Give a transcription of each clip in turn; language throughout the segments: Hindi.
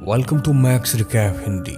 Welcome to Max Recap Hindi.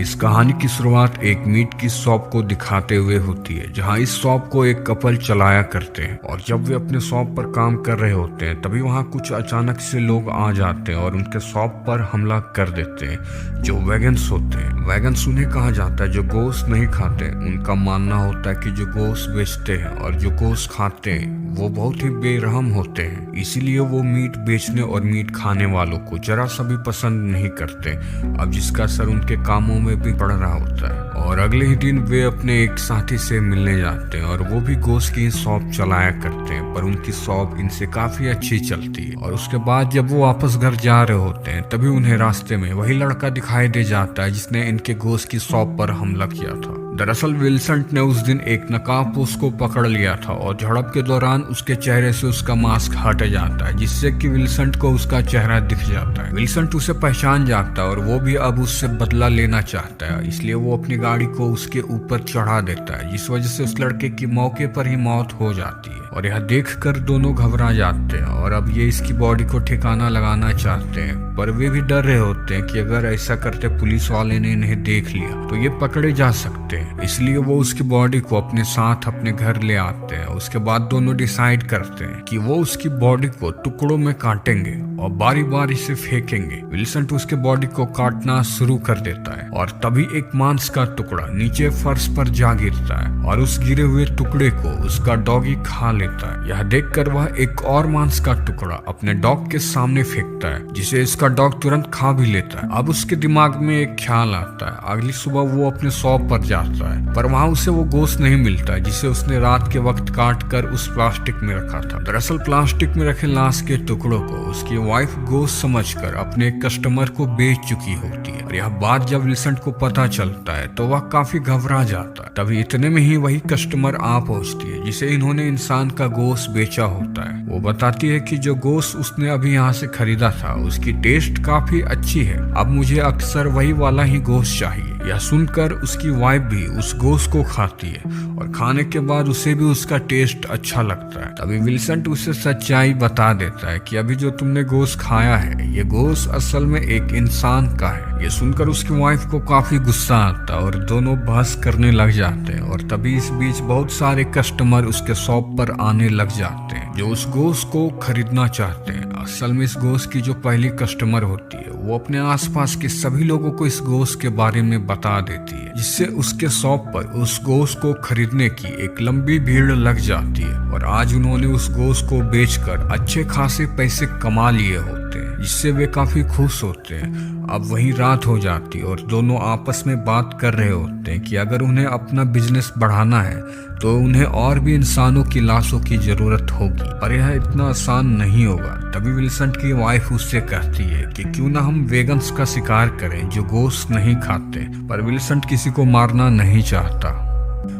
इस कहानी की शुरुआत एक मीट की शॉप को दिखाते हुए होती है, जहां इस शॉप को एक कपल चलाया करते हैं। और जब वे अपने शॉप पर काम कर रहे होते हैं तभी वहां कुछ अचानक से लोग आ जाते हैं और उनके शॉप पर हमला कर देते हैं, जो वैगन्स होते हैं। वैगन्स उन्हें कहा जाता है जो गोश्त नहीं खाते। उनका मानना होता है कि जो गोश्त बेचते हैं और जो गोश्त खाते हैं वो बहुत ही बेरहम होते हैं, इसीलिए वो मीट बेचने और मीट खाने वालों को जरा सा भी पसंद नहीं करते। अब जिसका असर उनके कामों में भी पड़ रहा होता है। और अगले ही दिन वे अपने एक साथी से मिलने जाते हैं और वो भी गोश्त की शॉप चलाया करते हैं, पर उनकी शॉप इनसे काफी अच्छी चलती है। और उसके बाद जब वो वापस घर जा रहे होते हैं तभी उन्हें रास्ते में वही लड़का दिखाई दे जाता है जिसने इनके गोश्त की शॉप पर हमला किया था। दरअसल विल्संट ने उस दिन एक नकाबपोश को पकड़ लिया था और झड़प के दौरान उसके चेहरे से उसका मास्क हट जाता है, जिससे कि विल्संट को उसका चेहरा दिख जाता है। विल्संट उसे पहचान जाता है और वो भी अब उससे बदला लेना चाहता है, इसलिए वो अपनी गाड़ी को उसके ऊपर चढ़ा देता है, जिस वजह से उस लड़के की मौके पर ही मौत हो जाती है। और यह देखकर दोनों घबरा जाते हैं और अब ये इसकी बॉडी को ठिकाना लगाना चाहते हैं, पर वे भी डर रहे होते हैं कि अगर ऐसा करते पुलिस वाले ने इन्हें देख लिया तो ये पकड़े जा सकते हैं। इसलिए वो उसकी बॉडी को अपने साथ अपने घर ले आते हैं। उसके बाद दोनों डिसाइड करते हैं कि वो उसकी बॉडी को टुकड़ों में काटेंगे और बारी बारी से फेंकेंगे। विल्संट उसके बॉडी को काटना शुरू कर देता है और तभी एक मांस का टुकड़ा नीचे फर्श पर जा गिरता है और उस गिरे हुए टुकड़े को उसका डॉगी खा लेता है। यह देखकर वह एक और मांस का टुकड़ा अपने डॉग के सामने फेंकता है, जिसे इसका डॉग तुरंत खा भी लेता है। अब उसके दिमाग में एक ख्याल आता है। अगली सुबह वो अपने शॉप पर जाता है, पर वहां उसे वो गोश्त नहीं मिलता जिसे उसने रात के वक्त काट कर उस प्लास्टिक में रखा था। दरअसल प्लास्टिक में रखे लाश के टुकड़ों को उसकी वाइफ गोश्त समझकर अपने कस्टमर को बेच चुकी होती है। और यह बात जब विल्संट को पता चलता है तो वह काफी घबरा जाता है। तभी इतने में ही वही कस्टमर आ पहुंचती है जिसे इन्होंने इंसान का गोश्त बेचा होता है। वो बताती है कि जो गोश्त उसने अभी यहाँ से खरीदा था उसकी टेस्ट काफी अच्छी है, अब मुझे अक्सर वही वाला ही गोश्त चाहिए। यह सुनकर उसकी वाइफ भी उस गोश्त को खाती है और खाने के बाद उसे भी उसका टेस्ट अच्छा लगता है। तभी विल्संट उसे सच्चाई बता देता है कि अभी जो तुमने गोश्त खाया है ये गोश्त असल में एक इंसान का है। ये सुनकर उसकी वाइफ को काफी गुस्सा आता है और दोनों बहस करने लग जाते हैं। और तभी इस बीच बहुत सारे कस्टमर उसके शॉप पर आने लग जाते हैं जो उस गोश्त को खरीदना चाहते हैं। असल में इस गोश्त की जो पहली कस्टमर होती है वो अपने आसपास के सभी लोगों को इस गोश्त के बारे में बता देती है, जिससे उसके शॉप पर उस गोश्त को खरीदने की एक लंबी भीड़ लग जाती है। और आज उन्होंने उस गोश्त को बेचकर अच्छे खासे पैसे कमा लिए होते हैं, जिससे वे काफी खुश होते हैं। अब वही रात हो जाती है और दोनों आपस में बात कर रहे होते हैं कि अगर उन्हें अपना बिजनेस बढ़ाना है तो उन्हें और भी इंसानों की लाशों की जरूरत होगी, और यह इतना आसान नहीं होगा। तभी विल्संट की वाइफ उससे कहती है कि क्यों ना हम वेगन्स का शिकार करें जो गोश्त नहीं खाते, पर विल्संट किसी को मारना नहीं चाहता।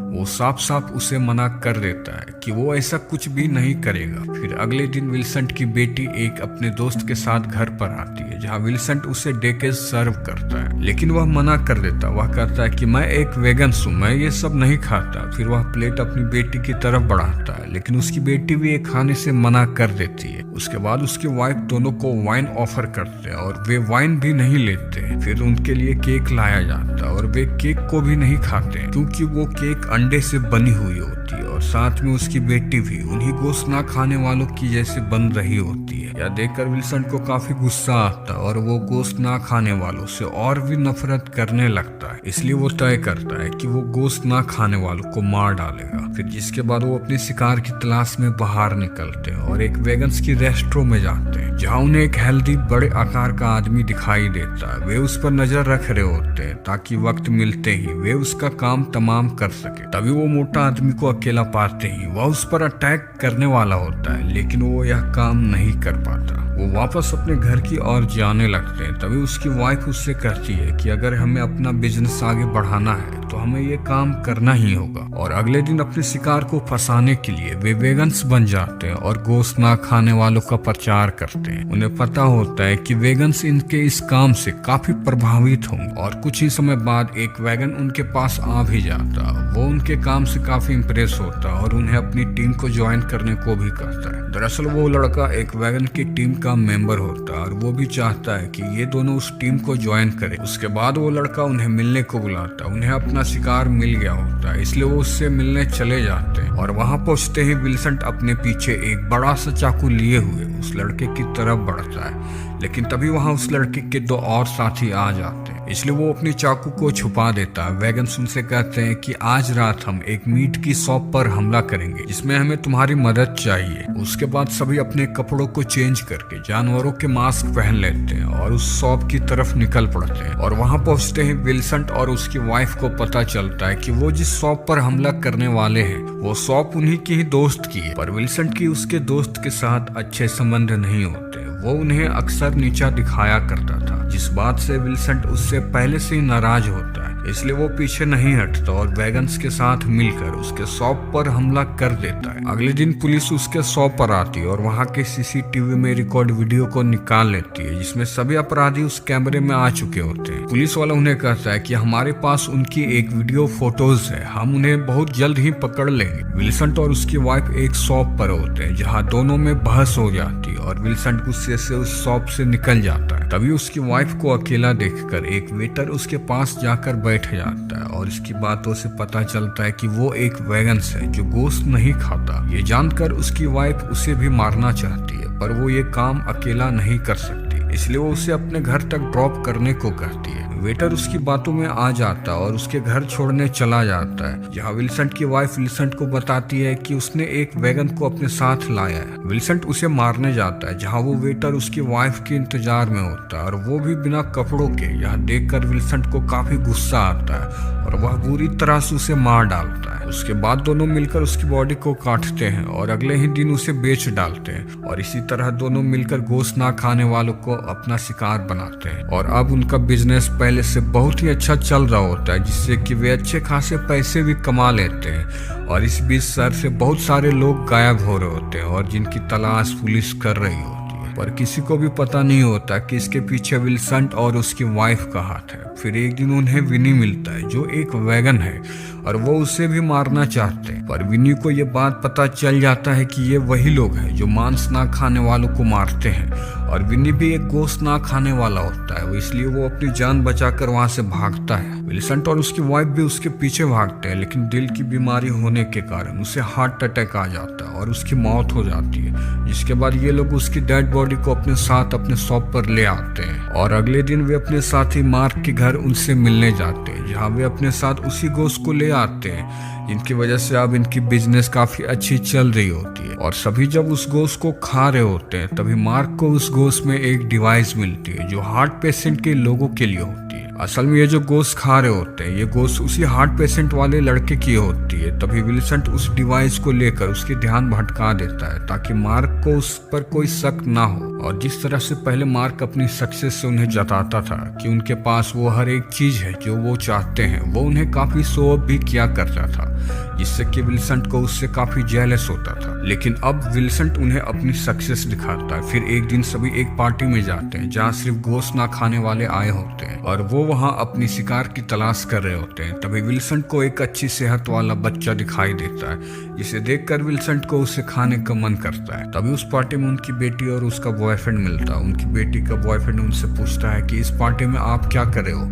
वो साफ साफ उसे मना कर देता है कि वो ऐसा कुछ भी नहीं करेगा। फिर अगले दिन विल्संट की बेटी एक अपने दोस्त के साथ घर पर आती है, जहां विल्संट उसे डेकेज सर्व करता है, लेकिन वह मना कर देता। वह कहता है कि मैं एक वेगन्स हूँ, मैं ये सब नहीं खाता। फिर वह प्लेट अपनी बेटी की तरफ बढ़ाता है, लेकिन उसकी बेटी भी ये खाने से मना कर देती है। उसके बाद उसकी वाइफ दोनों को वाइन ऑफर करते हैं और वे वाइन भी नहीं लेते। फिर उनके लिए केक लाया जाता है और वे केक को भी नहीं खाते क्योंकि वो केक अंडे से बनी हुई होती है और साथ में उसकी बेटी भी उन्हीं गोश्त ना खाने वालों की जैसे बन रही होती है। यह देखकर विल्संट को काफी गुस्सा आता है और वो गोश्त ना खाने वालों से और भी नफरत करने लगता है। इसलिए वो तय करता है कि वो गोश्त ना खाने वालों को मार डालेगा। फिर जिसके बाद वो अपने शिकार की तलाश में बाहर निकलते हैं और एक वेगन्स की रेस्टोरेंट में जाते हैं, जहाँ उन्हें एक हेल्दी बड़े आकार का आदमी दिखाई देता है। वे उस पर नजर रख रहे होते हैं ताकि वक्त मिलते ही वे उसका काम तमाम कर सके। तभी वो मोटा आदमी को अकेला पाते ही वह उस पर अटैक करने वाला होता है, लेकिन वो यह काम नहीं कर पाता। वो वापस अपने घर की ओर जाने लगते हैं। तभी उसकी वाइफ उससे कहती है कि अगर हमें अपना बिजनेस आगे बढ़ाना है तो तो हमें ये काम करना ही होगा। और अगले दिन अपने शिकार को फंसाने के लिए वे वेगन्स बन जाते हैं और गोश्त ना खाने वालों का प्रचार करते हैं। उन्हें पता होता है कि वेगन्स इनके इस काम से काफी प्रभावित होंगे और कुछ ही समय बाद एक वैगन उनके पास आ भी जाता। वो उनके काम से काफी इंप्रेस होता और उन्हें अपनी टीम को ज्वाइन करने को भी कहता है। दरअसल वो लड़का एक वैगन की टीम का मेंबर होता है और वो भी चाहता है कि ये दोनों उस टीम को ज्वाइन करें। उसके बाद वो लड़का उन्हें मिलने को बुलाता है। उन्हें अपना शिकार मिल गया होता है, इसलिए वो उससे मिलने चले जाते हैं। और वहां पहुंचते ही विल्सन अपने पीछे एक बड़ा सा चाकू लिए हुए उस लड़के की तरफ बढ़ता है, लेकिन तभी वहां उस लड़के के दो और साथी आ जाते हैं, इसलिए वो अपनी चाकू को छुपा देता है। वैगन्स उनसे कहते हैं कि आज रात हम एक मीट की शॉप पर हमला करेंगे जिसमें हमें तुम्हारी मदद चाहिए। उसके बाद सभी अपने कपड़ों को चेंज करके जानवरों के मास्क पहन लेते हैं और उस शॉप की तरफ निकल पड़ते हैं। और वहां पहुंचते ही विल्सन और उसकी वाइफ को पता चलता है कि वो जिस शॉप पर हमला करने वाले हैं वो शॉप उन्हीं की ही दोस्त की है। पर विल्सन की उसके दोस्त के साथ अच्छे संबंध नहीं होते। वो उन्हें अक्सर नीचा दिखाया करता था, जिस बात से विल्सन उससे पहले से ही नाराज होता है, इसलिए वो पीछे नहीं हटता और वैगन्स के साथ मिलकर उसके शॉप पर हमला कर देता है। अगले दिन पुलिस उसके शॉप पर आती है और वहां के सीसीटीवी में रिकॉर्ड वीडियो को निकाल लेती है जिसमें सभी अपराधी उस कैमरे में आ चुके होते हैं। पुलिस वाला उन्हें कहता है कि हमारे पास उनकी एक वीडियो फोटोज है, हम उन्हें बहुत जल्द ही पकड़ लेंगे। विल्सन और उसकी वाइफ एक शॉप पर होते हैं जहाँ दोनों में बहस हो जाती है और विल्सन गुस्से से उस शॉप से निकल जाता है। तभी उसकी वाइफ को अकेला देखकर एक वेटर उसके पास जाकर बैठ जाता है और इसकी बातों से पता चलता है कि वो एक वैगन्स है जो गोश्त नहीं खाता। ये जानकर उसकी वाइफ उसे भी मारना चाहती है, पर वो ये काम अकेला नहीं कर सकती, इसलिए वो उसे अपने घर तक ड्रॉप करने को कहती है। वेटर उसकी बातों में आ जाता और उसके घर छोड़ने चला जाता है, जहाँ विल्सन की वाइफ विल्सन को बताती है कि उसने एक वैगन को अपने साथ लाया है। विल्सन उसे मारने जाता है, जहाँ वो वेटर उसकी वाइफ के इंतजार में होता है और वो भी बिना कपड़ों के। यह देखकर विल्सन को काफी गुस्सा आता है और वह बुरी तरह से उसे मार डालता है। उसके बाद दोनों मिलकर उसकी बॉडी को काटते हैं और अगले ही दिन उसे बेच डालते हैं और इसी तरह दोनों मिलकर गोश्त ना खाने वालों को अपना शिकार बनाते हैं। और अब उनका बिजनेस पहले से बहुत ही अच्छा चल रहा होता है, जिससे कि वे अच्छे खासे पैसे भी कमा लेते हैं। और इस बीच शहर से बहुत सारे लोग गायब हो रहे होते हैं और जिनकी तलाश पुलिस कर रही होती है, पर किसी को भी पता नहीं होता कि इसके पीछे विल्सन और उसकी वाइफ का हाथ है। फिर एक दिन उन्हें विनी मिलता है जो एक वैगन है और वो उसे भी मारना चाहते हैं, पर विनी को ये बात पता चल जाता है कि ये वही लोग हैं जो मांस ना खाने वालों को मारते हैं और विनी भी एक गोश्त ना खाने वाला होता है, इसलिए वो अपनी जान बचाकर वहां से भागता है। विल्सन और उसकी वाइफ भी उसके पीछे भागते हैं, लेकिन दिल की बीमारी होने के कारण उसे हार्ट अटैक आ जाता है और उसकी मौत हो जाती है, जिसके बाद ये लोग उसकी डेड बॉडी को अपने साथ अपने शॉप पर ले आते हैं। और अगले दिन वे अपने साथी मार्क के घर उनसे मिलने जाते हैं, जहाँ वे अपने साथ उसी गोश्त को ले आते हैं, जिनकी वजह से अब इनकी बिजनेस काफी अच्छी चल रही होती है। और सभी जब उस गोश्त को खा रहे होते हैं, तभी मार्क को उस गोश्त में एक डिवाइस मिलती है जो हार्ट पेशेंट के लोगों के लिए होती है। असल में ये जो गोश्त खा रहे होते हैं, ये गोश्त उसी हार्ट पेशेंट वाले लड़के की होती है। तभी विल्सन उस डिवाइस को लेकर उसके ध्यान भटका देता है ताकि मार्क को उस पर कोई शक ना हो। और जिस तरह से पहले मार्क अपनी सक्सेस से उन्हें जताता था कि उनके पास वो हर एक चीज है जो वो चाहते हैं, वो उन्हें काफी शो ऑफ भी किया करता था, जिससे कि विल्सन को उससे काफी जेलस होता था। लेकिन अब विल्सन उन्हें अपनी सक्सेस दिखाता है। फिर एक दिन सभी एक पार्टी में जाते हैं जहाँ सिर्फ गोश्त ना खाने वाले आए होते हैं और वो वहाँ अपनी शिकार की तलाश कर रहे होते हैं। तभी विल्सन को एक अच्छी सेहत वाला बच्चा दिखाई देता है, जिसे देखकर विल्सन को उसे खाने का मन करता है। तभी उस पार्टी में उनकी बेटी और उसका बॉयफ्रेंड मिलता है। उनकी बेटी का बॉयफ्रेंड उनसे पूछता है कि इस पार्टी में आप क्या कर रहे हो,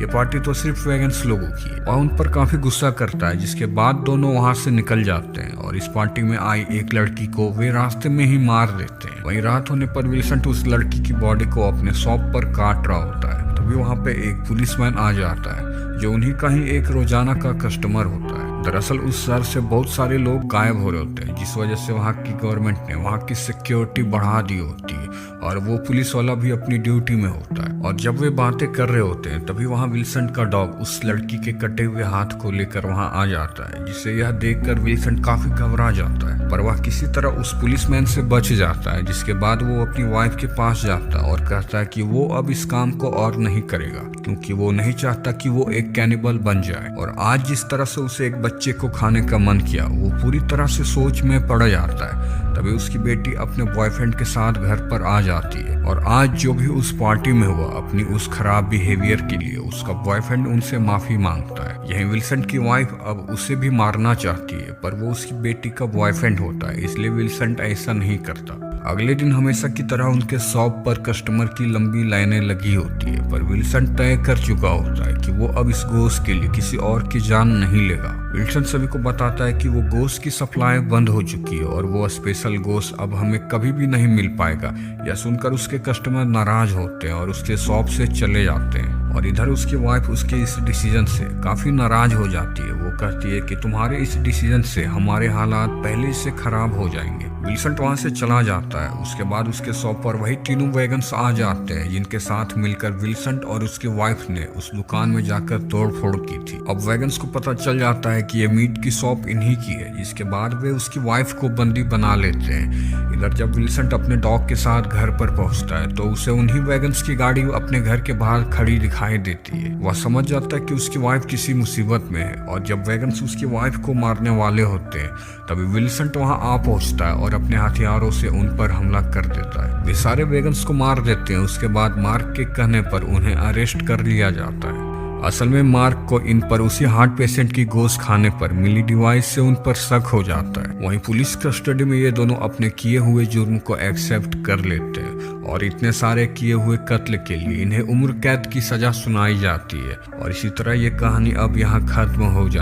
ये पार्टी तो सिर्फ वैगन्स लोगों की है, और उन पर काफी गुस्सा करता है, जिसके बाद दोनों वहां से निकल जाते हैं और इस पार्टी में आई एक लड़की को वे रास्ते में ही मार देते हैं। वहीं रात होने पर विल्सन उस लड़की की बॉडी को अपने शॉप पर काट रहा होता है। तभी वहां पे एक पुलिसमैन आ जाता है जो उन्हीं का ही एक रोजाना का कस्टमर होता है। दरअसल उस शहर से बहुत सारे लोग गायब हो रहे होते हैं, जिस वजह से वहाँ की गवर्नमेंट ने वहाँ की सिक्योरिटी बढ़ा दी होती है और वो पुलिस वाला भी अपनी ड्यूटी में होता है। और जब वे बातें कर रहे होते हैं तभी वहाँ विल्सन का डॉग उस लड़की के कटे हुए हाथ को लेकर वहाँ आ जाता है, जिसे यह देखकर विल्सन काफी घबरा जाता है, पर वह किसी तरह उस पुलिसमैन से बच जाता है। जिसके बाद वो अपनी वाइफ के पास जाता है और कहता है कि वो अब इस काम को और नहीं करेगा, क्योंकि वो नहीं चाहता कि वो एक कैनिबल बन जाए। और आज जिस तरह से उसे एक बच्चे को खाने का मन किया, वो पूरी तरह से सोच में पड़ जाता है। तभी उसकी बेटी अपने बॉयफ्रेंड के साथ घर पर आ जाती है और आज जो भी उस पार्टी में हुआ, अपनी उस खराब बिहेवियर के लिए उसका बॉयफ्रेंड उनसे माफी मांगता है। यही विल्सन की वाइफ अब उसे भी मारना चाहती है, पर वो उसकी बेटी का बॉयफ्रेंड होता है, इसलिए विल्सन ऐसा नहीं करता। अगले दिन हमेशा की तरह उनके शॉप पर कस्टमर की लंबी लाइनें लगी होती है, पर विल्सन तय कर चुका होता है कि वो अब इस गोश्त के लिए किसी और की जान नहीं लेगा। विल्सन सभी को बताता है कि वो गोश्त की सप्लाई बंद हो चुकी है और वो स्पेशल गोश्त अब हमें कभी भी नहीं मिल पाएगा। यह सुनकर उसके कस्टमर नाराज होते हैं और उसके शॉप से चले जाते हैं। और इधर उसकी वाइफ उसके इस डिसीजन से काफी नाराज हो जाती है। वो कहती है कि तुम्हारे इस डिसीजन से हमारे हालात पहले से खराब हो जाएंगे। विल्सन वहां से चला जाता है। उसके बाद उसके शॉप पर वही तीनों वैगन्स आ जाते हैं, जिनके साथ मिलकर विल्सन और उसकी वाइफ ने उस दुकान में जाकर तोड़फोड़ की थी। अब वैगन्स को पता चल जाता है कि ये मीट की शॉप इन्हीं की है, जिसके बाद वे उसकी वाइफ को बंदी बना लेते हैं। इधर जब विल्सन अपने डॉग के साथ घर पर पहुंचता है तो उसे उन्हीं वैगन्स की गाड़ी अपने घर के बाहर खड़ी दिखाई देती है। वह समझ जाता है कि उसकी वाइफ किसी मुसीबत में है और जब वैगन्स उसकी वाइफ को मारने वाले होते हैं तभी विल्सन वहां आ पहुंचता है और अपने हथियारों से उन पर हमला कर देता है। वे सारे वैगन्स को मार देते हैं। उसके बाद मार्क के कहने पर उन्हें अरेस्ट कर लिया जाता है। असल में मार्क को इन पर उसी हार्ट पेशेंट की गोश्त खाने पर मिली डिवाइस से उन पर शक हो जाता है। वहीं पुलिस कस्टडी में ये दोनों अपने किए हुए जुर्म को एक्सेप्ट कर लेते हैं और इतने सारे किए हुए कत्ल के लिए इन्हें उम्र कैद की सजा सुनाई जाती है। और इसी तरह ये कहानी अब यहाँ खत्म हो जाती है।